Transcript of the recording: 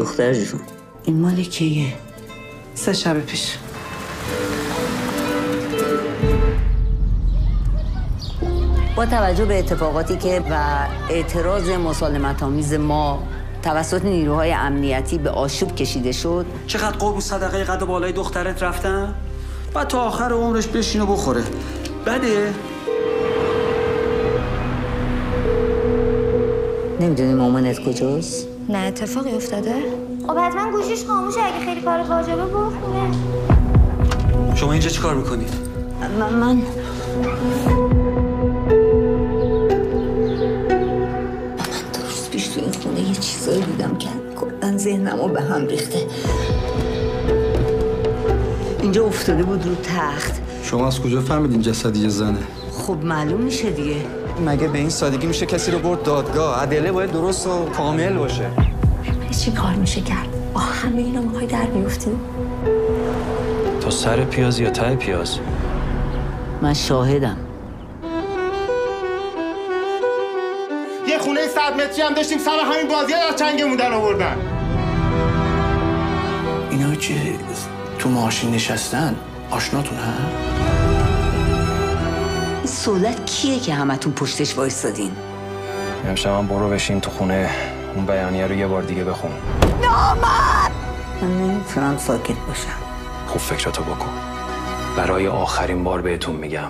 دختر جون، این مال کیه؟ 3 شب پیش. با توجه به اتفاقاتی که و اعتراض مسالمت‌آمیز ما توسط نیروهای امنیتی به آشوب کشیده شد، چقدر قرب و صدقه قد بالای دخترت رفتن؟ بعد تا آخر عمرش بشینه بخوره. بده؟ نمیدونی مامانت کجاست؟ نه اتفاقی افتاده؟ خب حتما گوشیش خاموشه، اگه خیلی کار واجبه بخونه. شما اینجا چیکار میکنید؟ من پیش تو این خونه یه چیزایی دیدم که کلاً ذهنمو به هم ریخته. اینجا افتاده بود رو تخت. شما از کجا فهمیدین جسد یه زنه؟ خب معلوم میشه دیگه. مگه به این سادگی میشه کسی رو برد دادگاه؟ ادله باید درست و کامل باشه. چی کار میشه کرد؟ با همه اینا میخوای در بیفتی؟ تو سر پیاز یا ته پیاز؟ من شاهدم. یه خونه 100 متری هم داشتیم، سر همین بازی از چنگمون در آوردن. اینا که تو ماشین نشستن آشناتون ها؟ این سولت کیه که همتون پشتش وایستادین؟ امشب هم برو بشین تو خونه اون بیانیه رو یه بار دیگه بخون. نامرد! من نمیتونم ساکت باشم. خوب فکراتو بکن. برای آخرین بار بهتون میگم